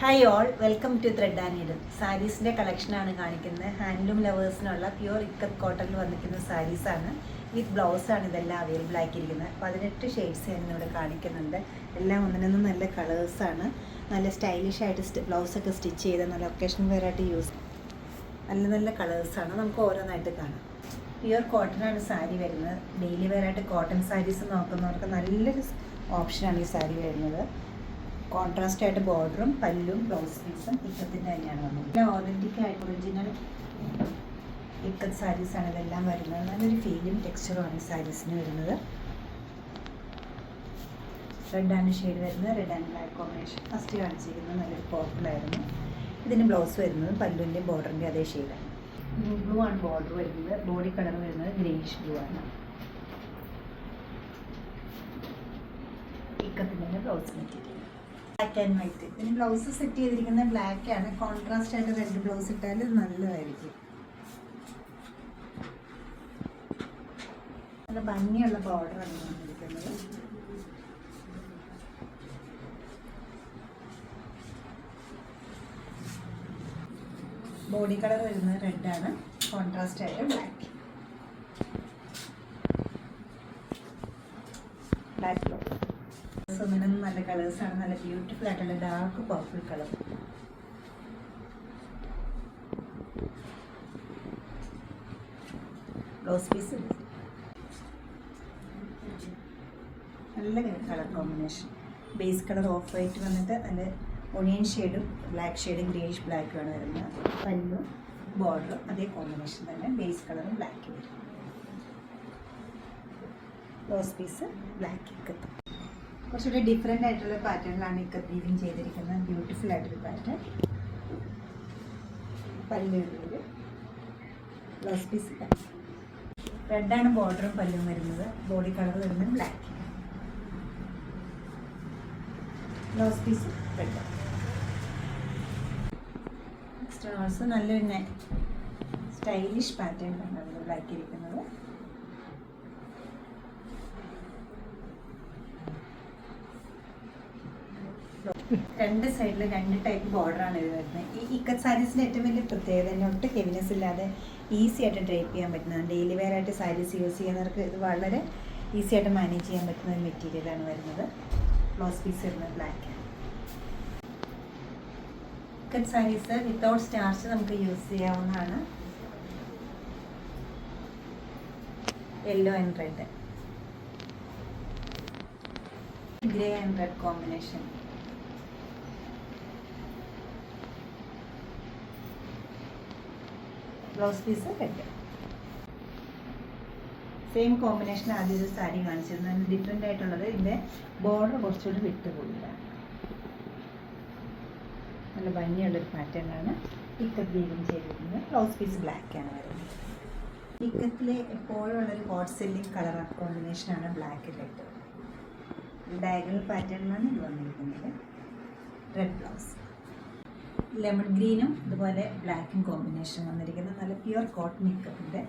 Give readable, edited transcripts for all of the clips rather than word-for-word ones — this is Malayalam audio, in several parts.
Hi all, welcome to thread and needle. സാരീസിൻ്റെ കളക്ഷനാണ് കാണിക്കുന്നത്. ഹാൻഡ്ലൂം ലവേഴ്സിനുള്ള പ്യുവർ ഇക്കത്ത് കോട്ടണിൽ വന്നിരിക്കുന്ന സാരീസാണ്. വിത്ത് ബ്ലൗസാണ് ഇതെല്ലാം അവൈലബിൾ ആക്കിയിരിക്കുന്നത്. 18 ഷെയ്ഡ്സ് ഞാൻ ഇവിടെ കാണിക്കുന്നുണ്ട്. എല്ലാം ഒന്നിനൊന്നും നല്ല കളേഴ്സാണ്. നല്ല സ്റ്റൈലിഷ് ആയിട്ട് ബ്ലൗസൊക്കെ സ്റ്റിച്ച് ചെയ്ത് നല്ല ഒക്കേഷൻ വെയർ ആയിട്ട് യൂസ് നല്ല നല്ല കളേഴ്സാണ്. നമുക്ക് ഓരോന്നായിട്ട് കാണാം. പ്യുവർ കോട്ടനാണ് സാരി വരുന്നത്. ഡെയിലി വെയർ ആയിട്ട് കോട്ടൺ സാരീസ് നോക്കുന്നവർക്ക് നല്ലൊരു ഓപ്ഷനാണ് ഈ സാരി വരുന്നത്. കോൺട്രാസ്റ്റ് ആയിട്ട് ബോർഡറും പല്ലും ബ്ലൗസ് പീസും ഇക്കത്തിൻ്റെ തന്നെയാണ് വന്നത്. ഓതൻറ്റിക് ആയിട്ട് ഒറിജിനൽ ഇക്കത്ത് സാരീസാണ് ഇതെല്ലാം വരുന്നത്. നല്ലൊരു ഫീലും ടെക്സ്ചറുമാണ് ഈ സാരീസിന് വരുന്നത്. റെഡ് ആണ് ഷെയ്ഡ് വരുന്നത്. Red and black combination first കാണിച്ചിരിക്കുന്നത് നല്ലൊരു പോർപ്പിളായിരുന്നു. ഇതിന് ബ്ലൗസ് വരുന്നത് പല്ലുവിൻ്റെയും ബോർഡറിൻ്റെ അതേ ഷെയ്ഡാണ്. ബ്ലൂ ആണ് ബോർഡർ വരുന്നത്. ബോഡി കളർ വരുന്നത് ഗ്രീനിഷ് ബ്ലൂ ആണ്. ഇക്കത്തിൻ്റെ blouse material black and white. ഇതിന് ബ്ലൗസ് സെറ്റ് ചെയ്തിരിക്കുന്നത് ബ്ലാക്ക് ആണ്. കോൺട്രാസ്റ്റ് ആയിട്ട് റെഡ് ബ്ലൗസ് ഇട്ടാൽ നല്ലതായിരിക്കും. നല്ല ഭംഗിയുള്ള ബോർഡറാണ് വന്നിരിക്കുന്നത്. ബോഡി കളർ വരുന്നത് റെഡ് ആണ്. കോൺട്രാസ്റ്റ് ആയിട്ട് ബ്ലാക്ക് ബ്ലൗസ്. ഒന്നിനും നല്ല കളേഴ്സാണ്. നല്ല ബ്യൂട്ടിഫുൾ ആയിട്ടുള്ള dark purple colour. Blouse piece നല്ല colour combination. Base colour off white വന്നിട്ട് നല്ല ഒണിയൻ ഷെയ്ഡും ബ്ലാക്ക് ഷെയ്ഡും ഗ്രീനിഷ് ബ്ലാക്കുമാണ് വരുന്നത്. പല്ലും ബോർഡറും അതേ കോമ്പിനേഷൻ തന്നെ. ബേസ് കളറും ബ്ലാക്ക് വരും. Blouse piece black ikat. കുറച്ചുകൂടി ഡിഫറെൻ്റ് ആയിട്ടുള്ള പാറ്റേണിലാണ് ഇക്കത്ത് വീവിങ് ചെയ്തിരിക്കുന്നത്. ബ്യൂട്ടിഫുൾ ആയിട്ടൊരു പാറ്റേൺ. പല്ല് ബ്ലൗസ് പീസ് റെഡാണ് ബോർഡറും പല്ലും വരുന്നത്. ബോഡി കളർ വരുന്നത് black. Blouse piece red. Next also നല്ലൊരു സ്റ്റൈലിഷ് പാറ്റേണിലാണ് നമ്മൾ ബ്ലാക്ക് ഇരിക്കുന്നത്. രണ്ട് സൈഡിൽ രണ്ട് ടൈപ്പ് ബോർഡറാണ് ഇത് വരുന്നത്. ഈ ഇക്കത്ത് സാരീസിൻ്റെ ഏറ്റവും വലിയ പ്രത്യേകത തന്നെ ഒട്ടും ഹെവിനെസ് ഇല്ലാതെ ഈസി ആയിട്ട് ഡ്രൈപ്പ് ചെയ്യാൻ പറ്റുന്നതാണ്. ഡെയിലി വെയർ ആയിട്ട് സാരീസ് യൂസ് ചെയ്യുന്നവർക്ക് ഇത് വളരെ ഈസി ആയിട്ട് മാനേജ് ചെയ്യാൻ പറ്റുന്ന ഒരു മെറ്റീരിയലാണ് വരുന്നത്. ബ്ലൗസ് പീസ് വരുന്നത് black. Ikat saris without starch നമുക്ക് യൂസ് ചെയ്യാവുന്നതാണ്. Yellow and red, grey and red combination. Blouse piece red. Same combination ആദ്യം ഒരു സാരി കാണിച്ചിരുന്നു. അതിന് ഡിഫറെൻ്റ് ആയിട്ടുള്ളത് ഇതിൻ്റെ ബോർഡർ കുറച്ചുകൂടി വിട്ട് കൂടുതലാണ്. നല്ല ഭംഗിയുള്ളൊരു പാറ്റേണാണ് ഇക്കത്ത് വീവിങ് ചെയ്തിരിക്കുന്നത്. ബ്ലൗസ് പീസ് ബ്ലാക്കാണ് വരുന്നത്. ഇക്കത്തിലെ എപ്പോഴും ഉള്ളൊരു ഹോട്ട് സെല്ലിങ് കളർ കോമ്പിനേഷനാണ് ബ്ലാക്ക് റെഡ്. ഡയഗണൽ പാറ്റേണിലാണ് ഇത് വന്നിരിക്കുന്നത്. Red blouse. ലെമൺ ഗ്രീനും ഇതുപോലെ ബ്ലാക്കും കോമ്പിനേഷൻ വന്നിരിക്കുന്ന നല്ല പ്യുവർ കോട്ടൺ ഇക്കത്തിൻ്റെ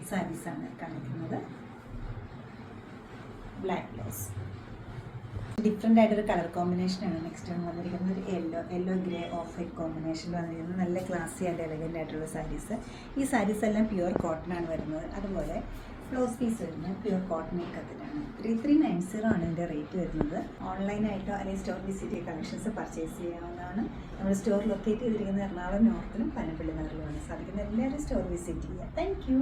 സാരീസാണ് കാണിക്കുന്നത്. Black blouse. ഡിഫറെൻ്റ് ആയിട്ടൊരു കളർ കോമ്പിനേഷനാണ് നെക്സ്റ്റ് ആണ് വന്നിരിക്കുന്നത്. ഒരു യെല്ലോ ഗ്രേ ഓഫ് വൈറ്റ് കോമ്പിനേഷനിൽ വന്നിരിക്കുന്നത്. നല്ല ക്ലാസി ആൻഡ് എലഗൻ്റ് ആയിട്ടുള്ള സാരീസ്. ഈ സാരീസ് എല്ലാം പ്യുവർ കോട്ടനാണ് വരുന്നത്. അതുപോലെ ബ്ലൗസ് പീസ് വരുന്നത് പ്യുവർ കോട്ടൺ ഇക്കത്തിനാണ്. 3390 ആണ് ഇതിൻ്റെ റേറ്റ് വരുന്നത്. ഓൺലൈനായിട്ടോ അല്ലെങ്കിൽ സ്റ്റോർ വിസിറ്റ് ചെയ്ത് കളക്ഷൻസ് പർച്ചേസ് ചെയ്യാവുന്നതാണ്. നമ്മുടെ സ്റ്റോർ ലൊക്കേറ്റ് ചെയ്തിരിക്കുന്നത് എറണാകുളം നോർത്തിലും പനമ്പള്ളി നഗറിലുമാണ്. സാധിക്കുന്ന എല്ലാവരും സ്റ്റോർ വിസിറ്റ് ചെയ്യുക. Thank you.